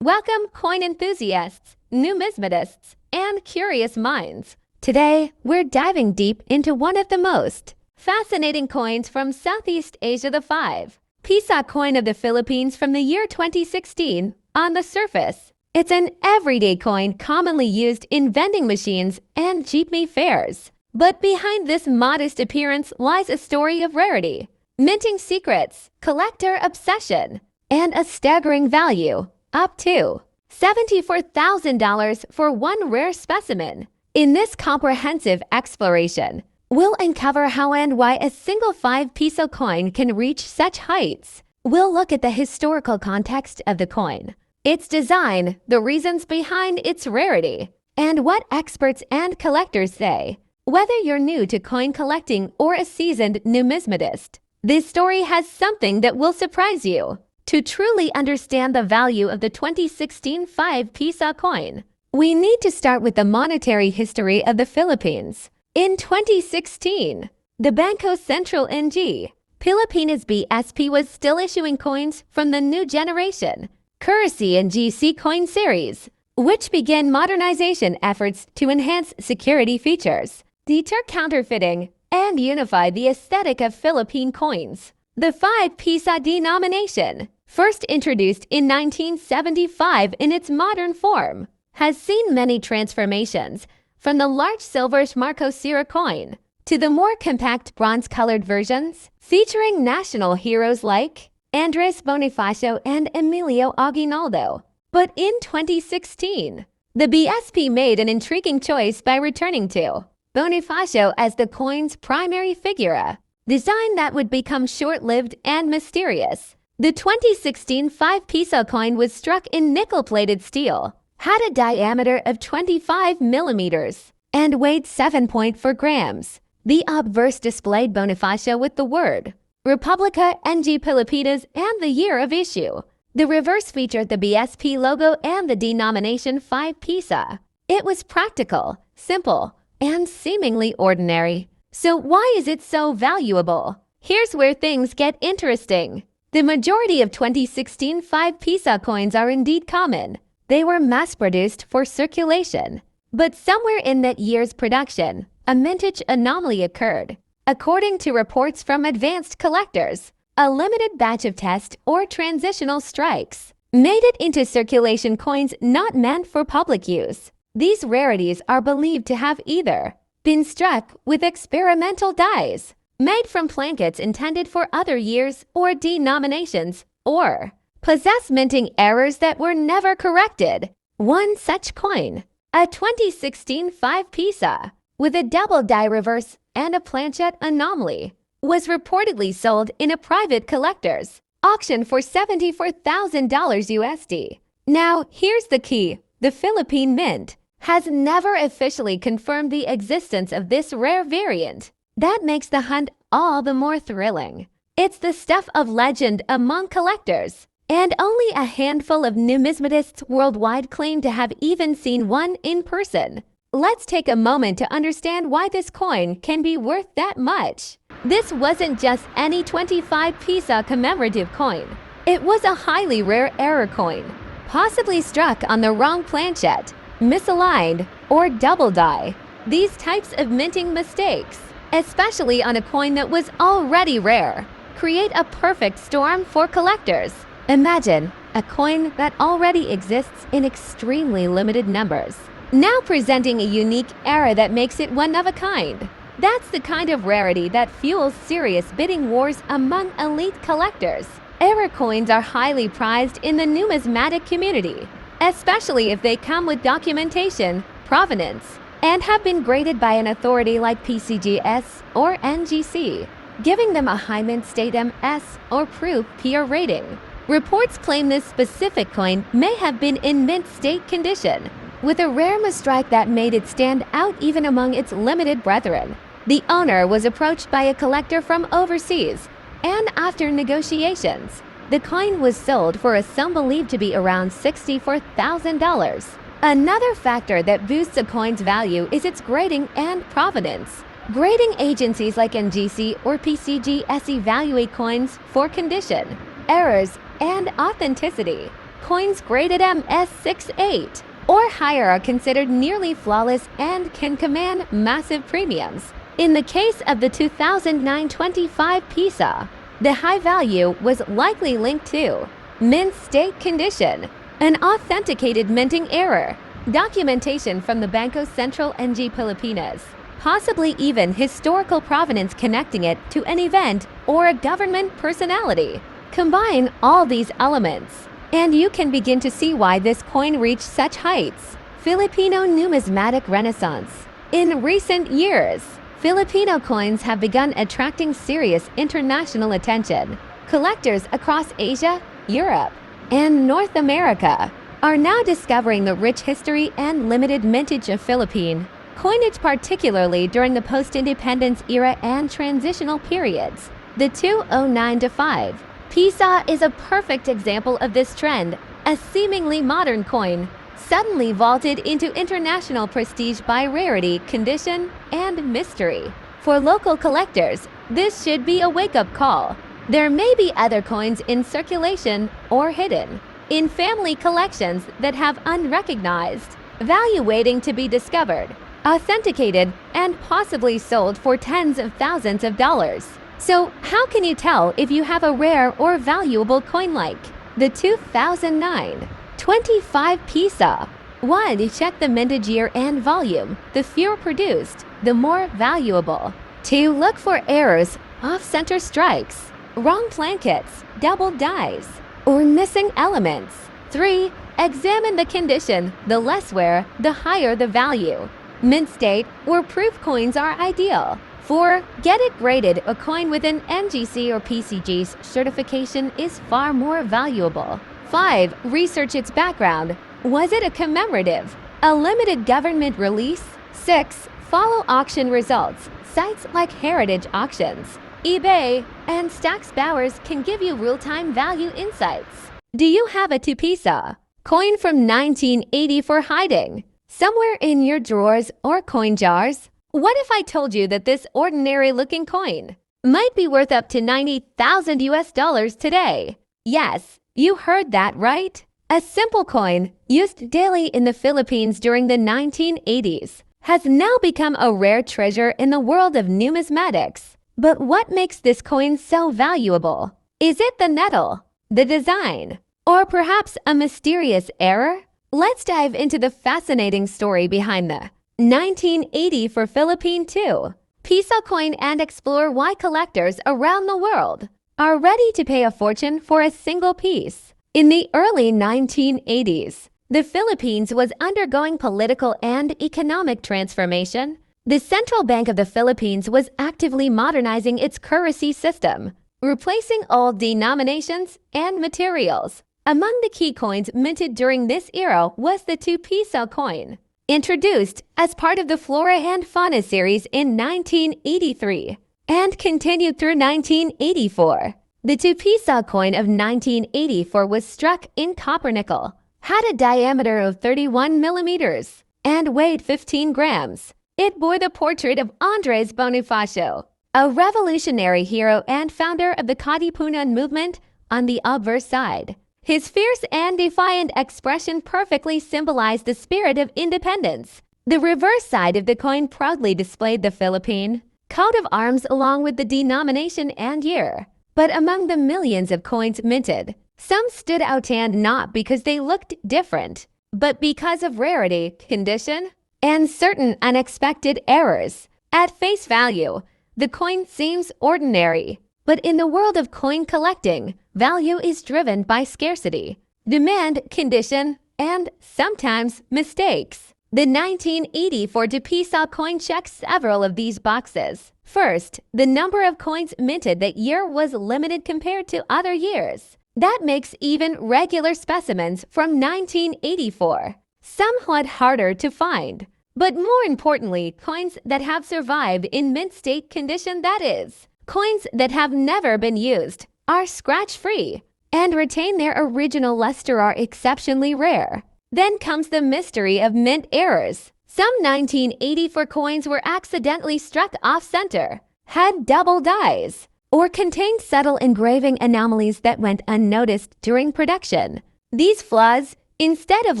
Welcome, coin enthusiasts, numismatists, and curious minds. Today, we're diving deep into one of the most fascinating coins from Southeast Asia, the 5 Piso coin of the Philippines from the year 2016. On the surface, it's an everyday coin commonly used in vending machines and jeepney fairs. But behind this modest appearance lies a story of rarity, minting secrets, collector obsession, and a staggering value, up to $74,000 for one rare specimen. In this comprehensive exploration, we'll uncover how and why a single 5 Piso coin can reach such heights. We'll look at the historical context of the coin, its design, the reasons behind its rarity, and what experts and collectors say. Whether you're new to coin collecting or a seasoned numismatist, this story has something that will surprise you. To truly understand the value of the 2016 5 Piso coin, we need to start with the monetary history of the Philippines. In 2016, the Bangko Sentral ng Pilipinas BSP was still issuing coins from the new generation Currency and GC coin series, which began modernization efforts to enhance security features, deter counterfeiting, and unify the aesthetic of Philippine coins. The 5 Piso denomination, first introduced in 1975 in its modern form, has seen many transformations, from the large silver Marco Sierra coin to the more compact bronze-colored versions featuring national heroes like Andres Bonifacio and Emilio Aguinaldo. But in 2016, the BSP made an intriguing choice by returning to Bonifacio as the coin's primary figure, design that would become short-lived and mysterious. The 2016 5 Piso coin was struck in nickel-plated steel, had a diameter of 25 millimeters, and weighed 7.4 grams. The obverse displayed Bonifacio with the word Republica ng Pilipinas and the year of issue. The reverse featured the BSP logo and the denomination 5 Piso. It was practical, simple, and seemingly ordinary. So why is it so valuable? Here's where things get interesting. The majority of 2016 5 Piso coins are indeed common. They were mass-produced for circulation. But somewhere in that year's production, a mintage anomaly occurred. According to reports from advanced collectors, a limited batch of test or transitional strikes made it into circulation coins not meant for public use. These rarities are believed to have either been struck with experimental dies made from plankets intended for other years or denominations, or possess minting errors that were never corrected. One such coin, a 2016 5 Piso with a double die reverse and a planchette anomaly, was reportedly sold in a private collector's auction for $74,000 USD. Now, here's the key. The Philippine Mint has never officially confirmed the existence of this rare variant. That makes the hunt all the more thrilling. It's the stuff of legend among collectors, and only a handful of numismatists worldwide claim to have even seen one in person. Let's take a moment to understand why this coin can be worth that much. This wasn't just any 25 Piso commemorative coin. It was a highly rare error coin, possibly struck on the wrong planchette, misaligned, or double die. These types of minting mistakes, especially on a coin that was already rare, create a perfect storm for collectors. Imagine a coin that already exists in extremely limited numbers, now presenting a unique error that makes it one of a kind. That's the kind of rarity that fuels serious bidding wars among elite collectors. Error coins are highly prized in the numismatic community, especially if they come with documentation, provenance, and have been graded by an authority like PCGS or NGC, giving them a high mint state MS or proof PR rating. Reports claim this specific coin may have been in mint state condition, with a rare misstrike that made it stand out even among its limited brethren. The owner was approached by a collector from overseas, and after negotiations, the coin was sold for a sum believed to be around $64,000. Another factor that boosts a coin's value is its grading and provenance. Grading agencies like NGC or PCGS evaluate coins for condition, errors, and authenticity. Coins graded MS68 or higher are considered nearly flawless and can command massive premiums. In the case of the 2009 25 Piso, the high value was likely linked to mint state condition, an authenticated minting error, documentation from the Bangko Sentral ng Pilipinas, possibly even historical provenance connecting it to an event or a government personality. Combine all these elements, and you can begin to see why this coin reached such heights. Filipino numismatic renaissance. In recent years, Filipino coins have begun attracting serious international attention. Collectors across Asia, Europe, and North America are now discovering the rich history and limited mintage of Philippine coinage, particularly during the post-independence era and transitional periods. The 2009-5 Piso is a perfect example of this trend. A seemingly modern coin suddenly vaulted into international prestige by rarity, condition, and mystery. For local collectors, this should be a wake-up call. There may be other coins in circulation or hidden in family collections that have unrecognized value waiting to be discovered, authenticated, and possibly sold for tens of thousands of dollars. So, how can you tell if you have a rare or valuable coin like the 2009 25 Piso? 1. Check the mintage year and volume. The fewer produced, the more valuable. 2. Look for errors, off-center strikes, wrong plankets, double dies, or missing elements. 3. Examine the condition. The less wear, the higher the value. Mint state or proof coins are ideal. 4. Get it graded. A coin with an NGC or PCG's certification is far more valuable. 5. Research its background. Was it a commemorative, a limited government release? 6. Follow auction results. Sites like Heritage Auctions, eBay, and Stacks Bowers can give you real-time value insights. Do you have a 2 Piso coin from 1980 for hiding somewhere in your drawers or coin jars? What if I told you that this ordinary-looking coin might be worth up to $90,000 today? Yes, you heard that right. A simple coin used daily in the Philippines during the 1980s has now become a rare treasure in the world of numismatics. But what makes this coin so valuable? Is it the metal, the design, or perhaps a mysterious error? Let's dive into the fascinating story behind the 1980 for Philippine 2 Piso coin and explore why collectors around the world are ready to pay a fortune for a single piece. In the early 1980s, the Philippines was undergoing political and economic transformation. The Central Bank of the Philippines was actively modernizing its currency system, replacing old denominations and materials. Among the key coins minted during this era was the 2 Piso coin, introduced as part of the Flora and Fauna series in 1983 and continued through 1984. The 2 Piso coin of 1984 was struck in copper nickel, had a diameter of 31 millimeters, and weighed 15 grams. It bore the portrait of Andres Bonifacio, a revolutionary hero and founder of the Katipunan movement, on the obverse side. His fierce and defiant expression perfectly symbolized the spirit of independence. The reverse side of the coin proudly displayed the Philippine coat of arms along with the denomination and year. But among the millions of coins minted, some stood out, and not because they looked different, but because of rarity, condition, and certain unexpected errors. At face value, the coin seems ordinary. But in the world of coin collecting, value is driven by scarcity, demand, condition, and sometimes mistakes. The 1984 Piso coin checks several of these boxes. First, the number of coins minted that year was limited compared to other years. That makes even regular specimens from 1984 somewhat harder to find. But more importantly, coins that have survived in mint state condition, that is, coins that have never been used, are scratch-free, and retain their original luster, are exceptionally rare. Then comes the mystery of mint errors. Some 1984 coins were accidentally struck off-center, had double dies, or contained subtle engraving anomalies that went unnoticed during production. These flaws, instead of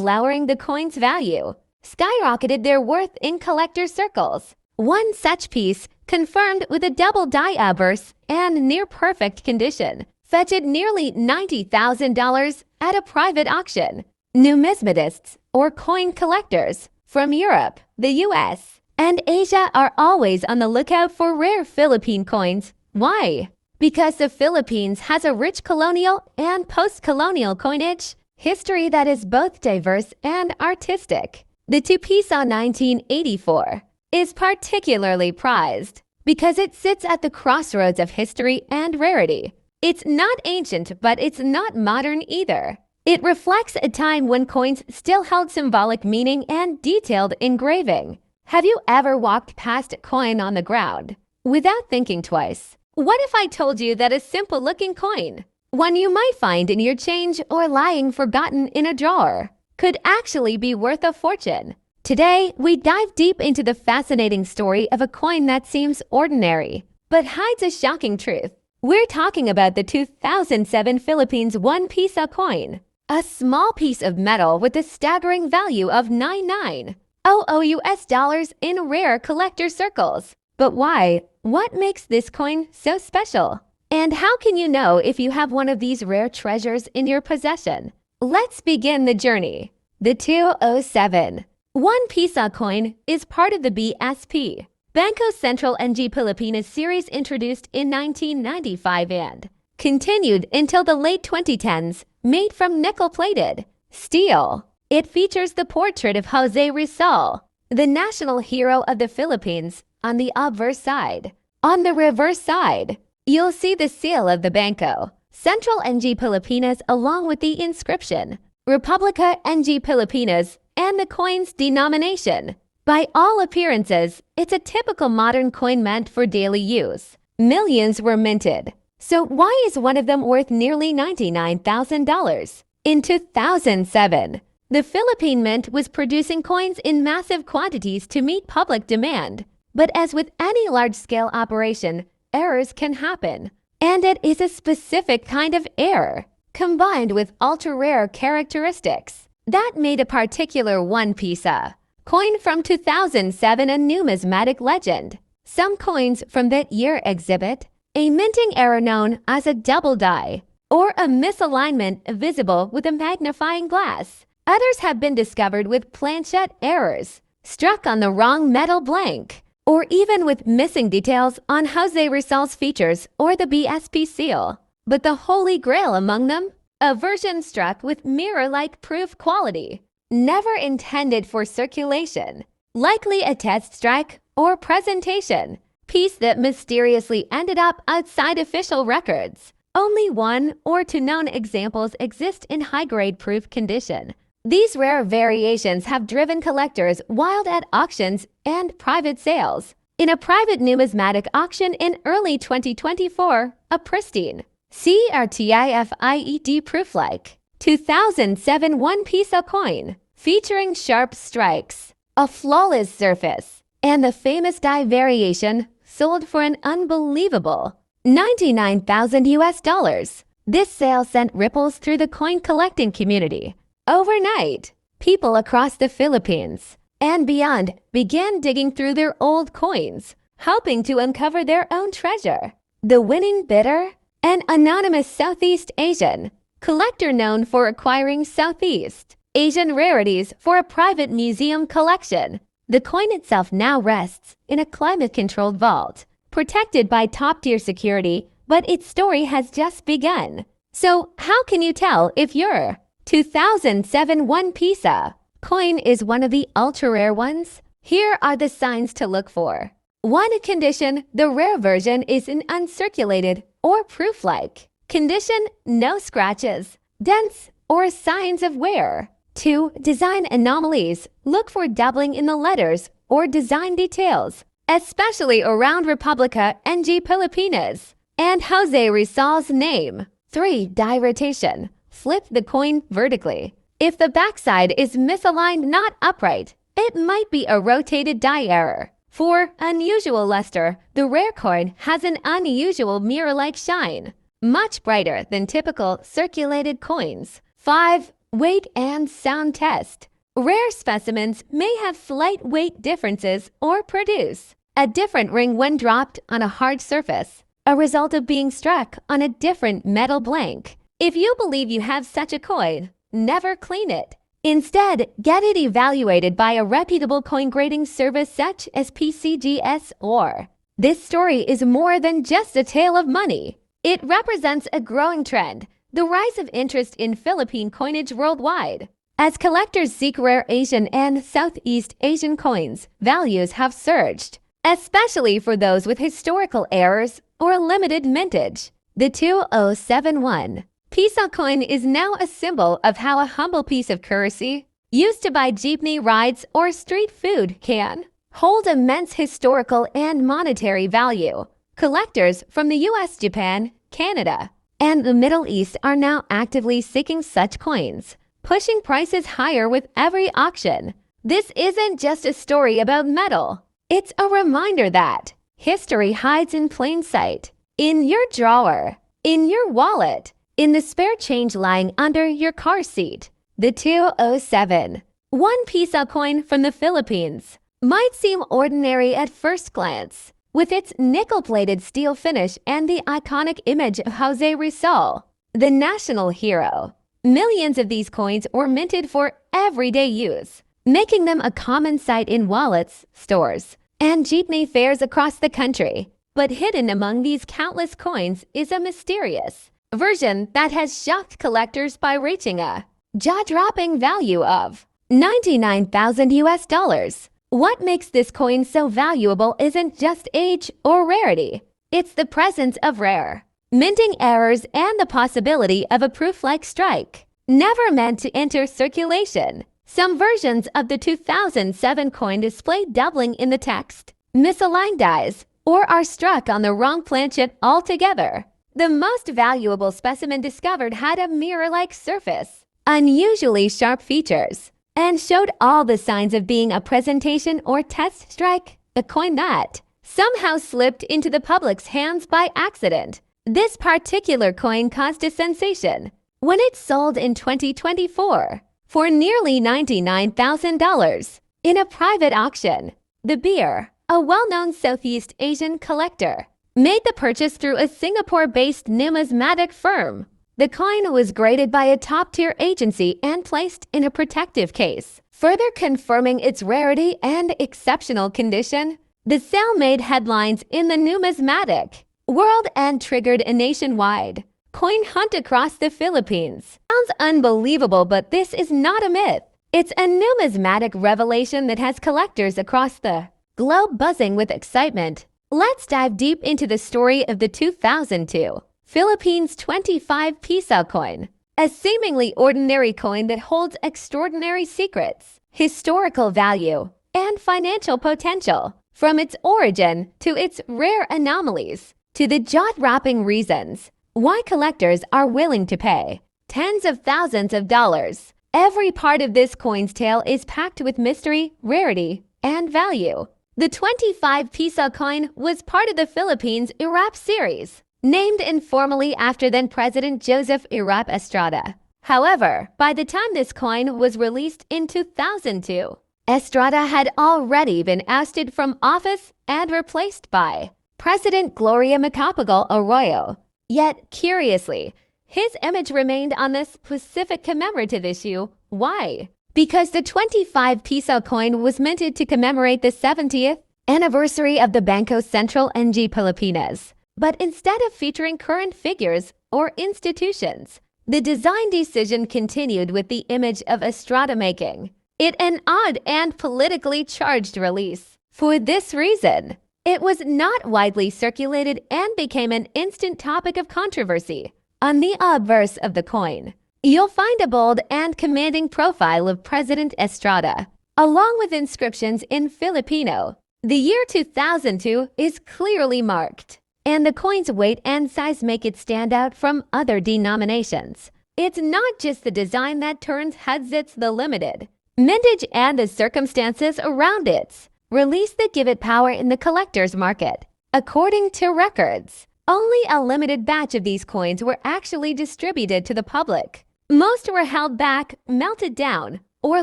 lowering the coin's value, skyrocketed their worth in collector circles. One such piece, confirmed with a double die obverse and near-perfect condition, fetched nearly $90,000 at a private auction. Numismatists, or coin collectors, from Europe, the US, and Asia are always on the lookout for rare Philippine coins. Why? Because the Philippines has a rich colonial and post-colonial coinage history that is both diverse and artistic. The 2 Piso 1984 is particularly prized because it sits at the crossroads of history and rarity. It's not ancient, but it's not modern either. It reflects a time when coins still held symbolic meaning and detailed engraving. Have you ever walked past a coin on the ground without thinking twice? What if I told you that a simple-looking coin, one you might find in your change or lying forgotten in a drawer, could actually be worth a fortune? Today, we dive deep into the fascinating story of a coin that seems ordinary, but hides a shocking truth. We're talking about the 2007 Philippines 1 Piso coin, a small piece of metal with a staggering value of $99,000 US in rare collector circles. But why? What makes this coin so special? And how can you know if you have one of these rare treasures in your possession? Let's begin the journey. The 2007 1 Piso coin is part of the BSP, Bangko Sentral NG Pilipinas series introduced in 1995 and continued until the late 2010s, made from nickel-plated steel. It features the portrait of Jose Rizal, the national hero of the Philippines, on the obverse side. On the reverse side, you'll see the seal of the Bangko Sentral NG Pilipinas along with the inscription, Republica NG Pilipinas, and the coin's denomination. By all appearances, it's a typical modern coin meant for daily use. Millions were minted. So why is one of them worth nearly $99,000? In 2007, the Philippine Mint was producing coins in massive quantities to meet public demand. But as with any large-scale operation, errors can happen. And it is a specific kind of error, combined with ultra-rare characteristics, that made a particular 1 Piso coin from 2007 a numismatic legend. Some coins from that year exhibit a minting error known as a double die, or a misalignment visible with a magnifying glass. Others have been discovered with planchette errors, struck on the wrong metal blank, or even with missing details on Jose Rizal's features or the BSP seal. But the holy grail among them? A version struck with mirror-like proof quality, never intended for circulation, likely a test strike or presentation piece that mysteriously ended up outside official records. Only 1 or 2 known examples exist in high-grade proof condition. These rare variations have driven collectors wild at auctions and private sales. In a private numismatic auction in early 2024, a pristine CRTIFIED proof-like 2007 1 Piso coin featuring sharp strikes, a flawless surface, and the famous die variation sold for an unbelievable $99,000 US. This sale sent ripples through the coin collecting community. Overnight, people across the Philippines and beyond began digging through their old coins, hoping to uncover their own treasure. The winning bidder? An anonymous Southeast Asian collector known for acquiring Southeast Asian rarities for a private museum collection. The coin itself now rests in a climate-controlled vault, protected by top-tier security, but its story has just begun. So how can you tell if your 2007 1 Piso coin is one of the ultra-rare ones? Here are the signs to look for. 1 condition, the rare version is in uncirculated or proof-like condition, no scratches, dents, or signs of wear. 2. Design anomalies. Look for doubling in the letters or design details, especially around Republica NG Pilipinas and Jose Rizal's name. 3. Die rotation. Flip the coin vertically. If the backside is misaligned, not upright, it might be a rotated die error. 4. Unusual luster. The rare coin has an unusual mirror-like shine, much brighter than typical circulated coins. 5. Weight and sound test. Rare specimens may have slight weight differences or produce a different ring when dropped on a hard surface, a result of being struck on a different metal blank. If you believe you have such a coin, never clean it. Instead, get it evaluated by a reputable coin grading service such as PCGS or. This story is more than just a tale of money. It represents a growing trend, the rise of interest in Philippine coinage worldwide. As collectors seek rare Asian and Southeast Asian coins, values have surged, especially for those with historical errors or limited mintage. The 2071 Piso coin is now a symbol of how a humble piece of currency, used to buy jeepney rides or street food, can hold immense historical and monetary value. Collectors from the US, Japan, Canada, and the Middle East are now actively seeking such coins, pushing prices higher with every auction. This isn't just a story about metal. It's a reminder that history hides in plain sight, in your drawer, in your wallet, in the spare change lying under your car seat. The 207 1 Piso coin from the Philippines might seem ordinary at first glance, with its nickel-plated steel finish and the iconic image of Jose Rizal, the national hero. Millions of these coins were minted for everyday use, making them a common sight in wallets, stores, and jeepney fares across the country. But hidden among these countless coins is a mysterious version that has shocked collectors by reaching a jaw-dropping value of $99,000. What makes this coin so valuable isn't just age or rarity. It's the presence of rare minting errors and the possibility of a proof-like strike, never meant to enter circulation. Some versions of the 2007 coin display doubling in the text, misaligned dies, or are struck on the wrong planchet altogether. The most valuable specimen discovered had a mirror-like surface, unusually sharp features, and showed all the signs of being a presentation or test strike, a coin that somehow slipped into the public's hands by accident. This particular coin caused a sensation when it sold in 2024 for nearly $99,000 in a private auction. The Beer, a well-known Southeast Asian collector, made the purchase through a Singapore-based numismatic firm. The coin was graded by a top-tier agency and placed in a protective case, further confirming its rarity and exceptional condition. The sale made headlines in the numismatic world and triggered a nationwide coin hunt across the Philippines. Sounds unbelievable, but this is not a myth. It's a numismatic revelation that has collectors across the globe buzzing with excitement. Let's dive deep into the story of the 2002 Philippines 25 Piso coin, a seemingly ordinary coin that holds extraordinary secrets, historical value, and financial potential. From its origin to its rare anomalies to the jaw-dropping reasons why collectors are willing to pay tens of thousands of dollars. Every part of this coin's tale is packed with mystery, rarity, and value. The 25 Piso coin was part of the Philippines Irap series, named informally after then-President Joseph Irap Estrada. However, by the time this coin was released in 2002, Estrada had already been ousted from office and replaced by President Gloria Macapagal Arroyo. Yet, curiously, his image remained on this specific commemorative issue. Why? Because the 25 Piso coin was minted to commemorate the 70th anniversary of the Bangko Sentral ng Pilipinas. But instead of featuring current figures or institutions, the design decision continued with the image of Estrada, making it an odd and politically charged release. For this reason, it was not widely circulated and became an instant topic of controversy. On the obverse of the coin, you'll find a bold and commanding profile of President Estrada, along with inscriptions in Filipino. The year 2002 is clearly marked, and the coin's weight and size make it stand out from other denominations. It's not just the design that turns heads, it's the limited mintage and the circumstances around its release that give it power in the collector's market. According to records, only a limited batch of these coins were actually distributed to the public. Most were held back, melted down, or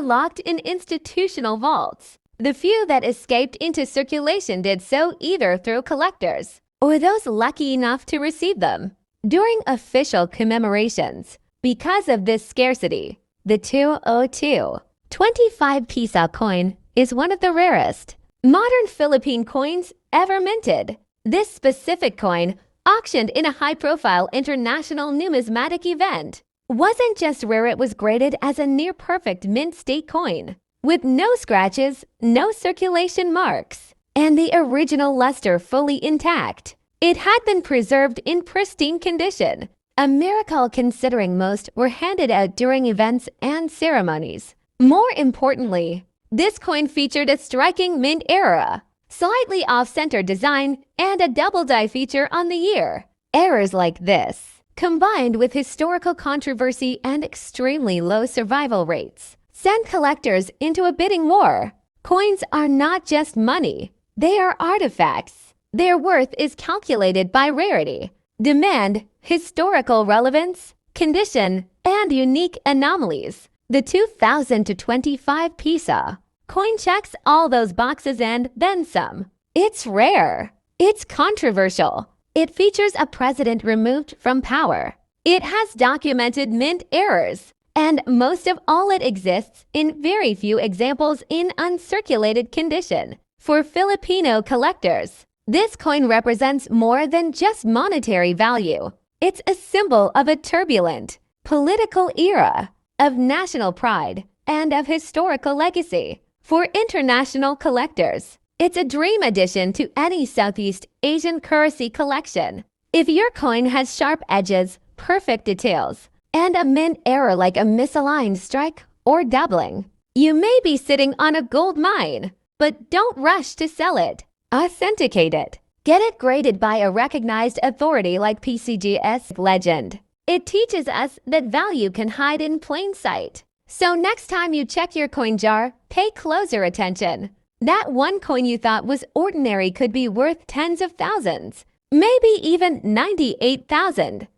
locked in institutional vaults. The few that escaped into circulation did so either through collectors or those lucky enough to receive them during official commemorations. Because of this scarcity, the 202 25 Piso coin is one of the rarest modern Philippine coins ever minted. This specific coin, auctioned in a high-profile international numismatic event, wasn't just rare, it was graded as a near-perfect mint-state coin, with no scratches, no circulation marks, and the original luster fully intact. It had been preserved in pristine condition, a miracle considering most were handed out during events and ceremonies. More importantly, this coin featured a striking mint era, slightly off-center design, and a double die feature on the year. Errors like this, combined with historical controversy and extremely low survival rates, sent collectors into a bidding war. Coins are not just money, they are artifacts. Their worth is calculated by rarity, demand, historical relevance, condition, and unique anomalies. The 2025 Piso coin checks all those boxes and then some. It's rare. It's controversial. It features a president removed from power. It has documented mint errors. And most of all, it exists in very few examples in uncirculated condition. For Filipino collectors, this coin represents more than just monetary value. It's a symbol of a turbulent political era, of national pride, and of historical legacy. For international collectors, it's a dream addition to any Southeast Asian currency collection. If your coin has sharp edges, perfect details, and a mint error like a misaligned strike or doubling, you may be sitting on a gold mine. But don't rush to sell it. Authenticate it. Get it graded by a recognized authority like PCGS Legend. It teaches us that value can hide in plain sight. So next time you check your coin jar, pay closer attention. That one coin you thought was ordinary could be worth tens of thousands, maybe even $98,000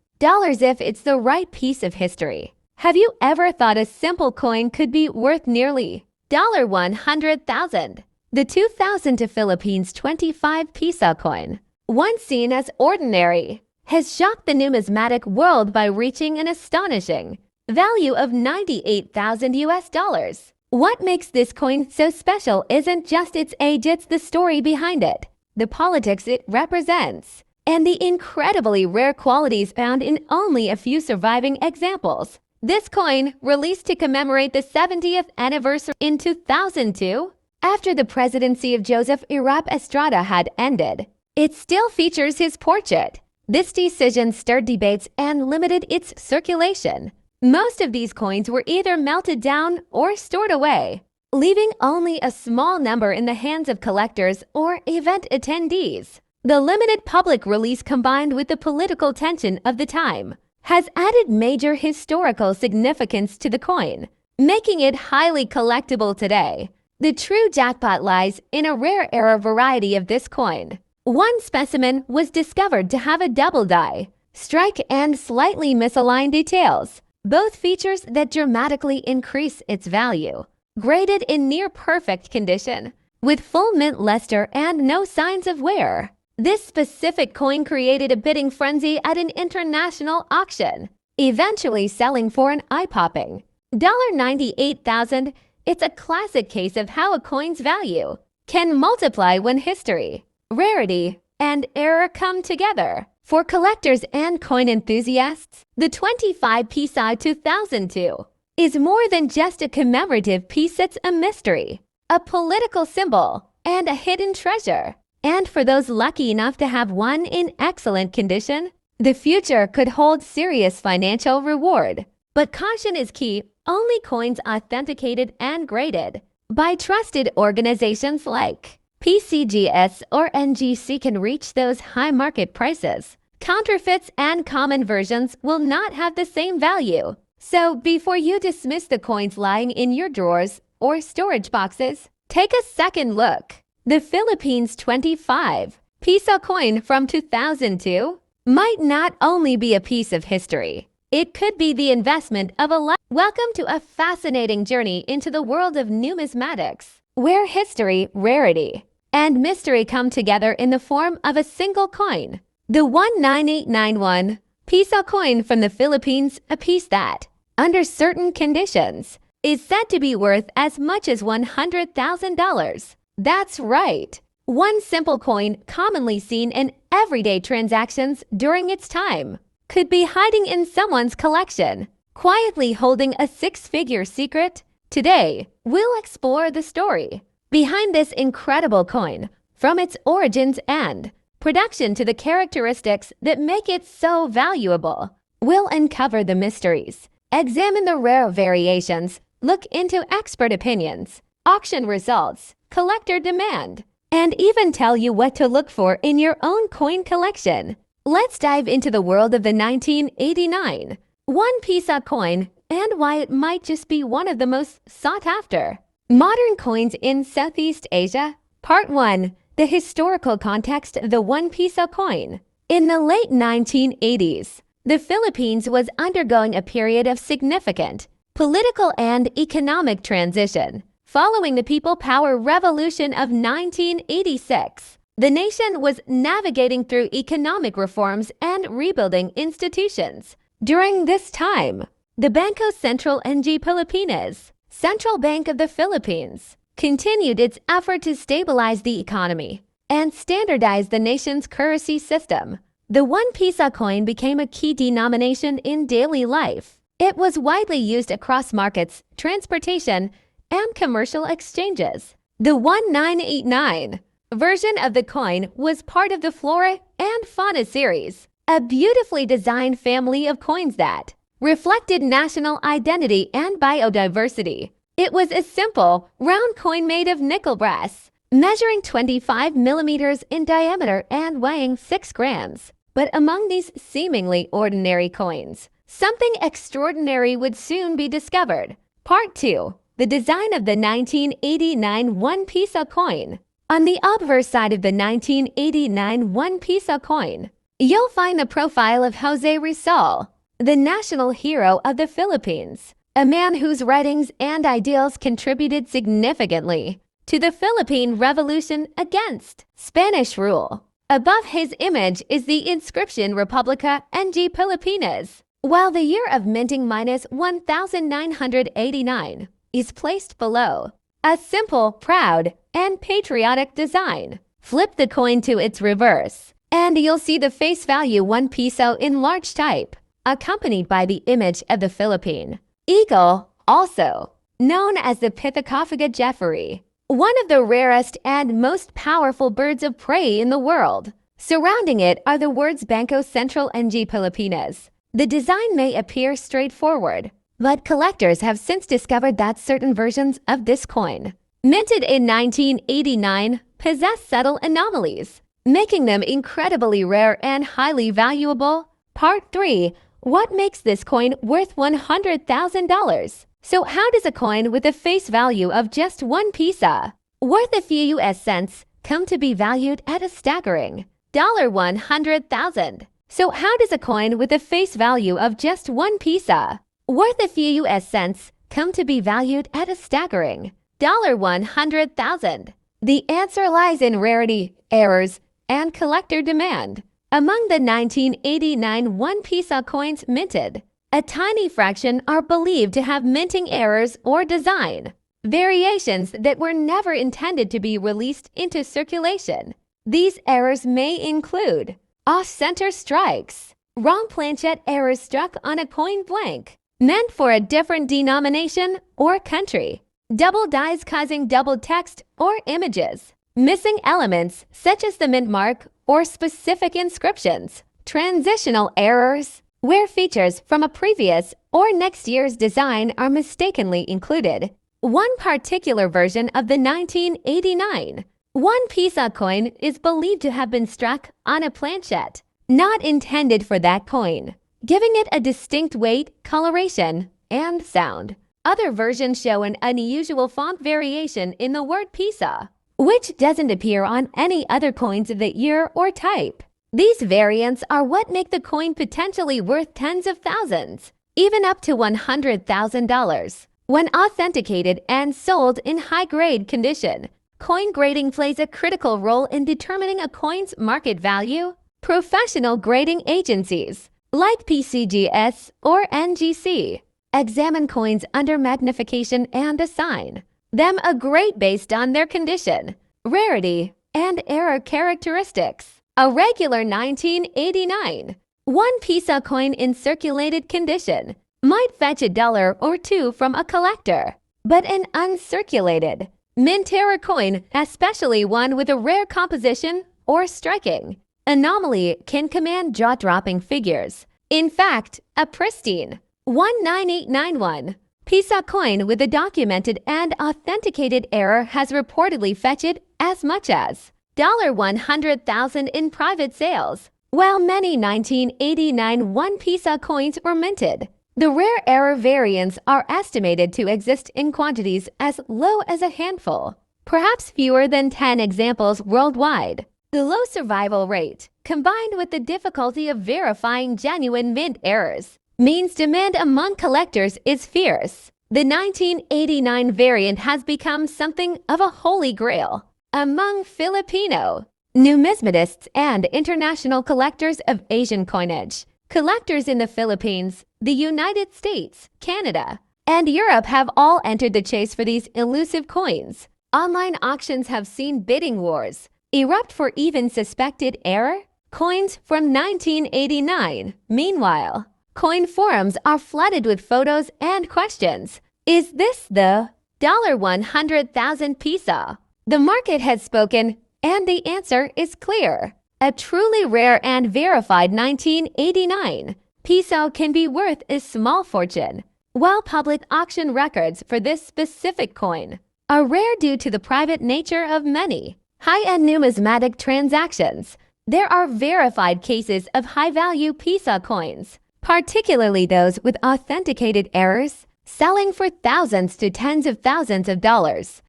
if it's the right piece of history. Have you ever thought a simple coin could be worth nearly $100,000? The 2000 to Philippines 25 Piso coin, once seen as ordinary, has shocked the numismatic world by reaching an astonishing value of $98,000. What makes this coin so special isn't just its age, it's the story behind it, the politics it represents, and the incredibly rare qualities found in only a few surviving examples. This coin, released to commemorate the 70th anniversary in 2002, after the presidency of Joseph Irap Estrada had ended, it still features his portrait. This decision stirred debates and limited its circulation. Most of these coins were either melted down or stored away, leaving only a small number in the hands of collectors or event attendees. The limited public release, combined with the political tension of the time, has added major historical significance to the coin, making it highly collectible today. The true jackpot lies in a rare era variety of this coin. One specimen was discovered to have a double die, strike, and slightly misaligned details, both features that dramatically increase its value. Graded in near-perfect condition, with full mint luster and no signs of wear, this specific coin created a bidding frenzy at an international auction, eventually selling for an eye-popping $98,000. It's a classic case of how a coin's value can multiply when history, rarity, and error come together. For collectors and coin enthusiasts, the 25 Piso 2002 is more than just a commemorative piece. It's a mystery, a political symbol, and a hidden treasure. And for those lucky enough to have one in excellent condition, the future could hold serious financial reward. But caution is key. Only coins authenticated and graded by trusted organizations like PCGS or NGC can reach those high market prices. Counterfeits and common versions will not have the same value. So before you dismiss the coins lying in your drawers or storage boxes, take a second look. The Philippines 25 Piso coin from 2002 might not only be a piece of history, It could be the investment of a life. Welcome to a fascinating journey into the world of numismatics, where history, rarity, and mystery come together in the form of a single coin. The 19891 Piso coin from the Philippines, a piece that, under certain conditions, is said to be worth as much as $100,000. That's right. One simple coin commonly seen in everyday transactions during its time could be hiding in someone's collection, quietly holding a six-figure secret. Today, we'll explore the story behind this incredible coin, from its origins and production to the characteristics that make it so valuable. We'll uncover the mysteries, examine the rare variations, look into expert opinions, auction results, collector demand, and even tell you what to look for in your own coin collection. Let's dive into the world of the 1989 one Piso coin and why it might just be one of the most sought after modern coins in Southeast Asia. Part 1. The historical context of the 1 Piso coin. In the late 1980s, the Philippines was undergoing a period of significant political and economic transition. Following the People Power Revolution of 1986, the nation was navigating through economic reforms and rebuilding institutions. During this time, the Bangko Sentral ng Pilipinas, Central Bank of the Philippines, continued its effort to stabilize the economy and standardize the nation's currency system. The 1 Piso coin became a key denomination in daily life. It was widely used across markets, transportation, and commercial exchanges. The 1989 version of the coin was part of the Flora and Fauna series, a beautifully designed family of coins that reflected national identity and biodiversity. It was a simple, round coin made of nickel brass, measuring 25 millimeters in diameter and weighing 6 grams. But among these seemingly ordinary coins, something extraordinary would soon be discovered. Part 2. The design of the 1989 1 Piso coin. On the obverse side of the 1989 1 Piso coin, you'll find the profile of Jose Rizal, the national hero of the Philippines, a man whose writings and ideals contributed significantly to the Philippine Revolution against Spanish rule. Above his image is the inscription Republica ng Pilipinas, while the year of minting -1989 is placed below. A simple, proud, and patriotic design. Flip the coin to its reverse, and you'll see the face value 1 Piso in large type, accompanied by the image of the Philippine eagle, also known as the Pithecophaga jeffrey, one of the rarest and most powerful birds of prey in the world. Surrounding it are the words Bangko Sentral ng Pilipinas. The design may appear straightforward, but collectors have since discovered that certain versions of this coin, minted in 1989, possess subtle anomalies, making them incredibly rare and highly valuable. Part 3. What makes this coin worth $100,000? So how does a coin with a face value of just 1 Piso, worth a few US cents, come to be valued at a staggering $100,000? So how does a coin with a face value of just 1 Piso, worth a few US cents, come to be valued at a staggering $100,000? The answer lies in rarity, errors, and collector demand. Among the 1989 1 Piso coins minted, a tiny fraction are believed to have minting errors or design variations that were never intended to be released into circulation. These errors may include off-center strikes, wrong planchette errors struck on a coin blank, meant for a different denomination or country, double dies causing double text or images, missing elements such as the mint mark or specific inscriptions, transitional errors, where features from a previous or next year's design are mistakenly included. One particular version of the 1989 1 Piso coin is believed to have been struck on a planchette not intended for that coin, giving it a distinct weight, coloration, and sound. Other versions show an unusual font variation in the word Piso, which doesn't appear on any other coins of the year or type. These variants are what make the coin potentially worth tens of thousands, even up to $100,000. When authenticated and sold in high-grade condition, coin grading plays a critical role in determining a coin's market value. Professional grading agencies, like PCGS or NGC, examine coins under magnification and assign them a grade based on their condition, rarity, and error characteristics. A regular 1989 1 Piso coin in circulated condition might fetch $1 or $2 from a collector, but an uncirculated, mint-era coin, especially one with a rare composition or striking anomaly, can command jaw-dropping figures. In fact, a pristine 19891 Piso coin with a documented and authenticated error has reportedly fetched as much as $100,000 in private sales, while many 1989 1 Piso coins were minted. The rare error variants are estimated to exist in quantities as low as a handful, perhaps fewer than 10 examples worldwide. The low survival rate, combined with the difficulty of verifying genuine mint errors, means demand among collectors is fierce. The 1989 variant has become something of a holy grail among Filipino numismatists and international collectors of Asian coinage. Collectors in the Philippines, the United States, Canada, and Europe have all entered the chase for these elusive coins. Online auctions have seen bidding wars erupt for even suspected error coins from 1989. Meanwhile, coin forums are flooded with photos and questions. Is this the $100,000 Piso? The market has spoken, and the answer is clear. A truly rare and verified 1989 Piso can be worth a small fortune, while public auction records for this specific coin are rare due to the private nature of many high-end numismatic transactions. There are verified cases of high-value Piso coins, particularly those with authenticated errors, selling for thousands to tens of thousands of dollars.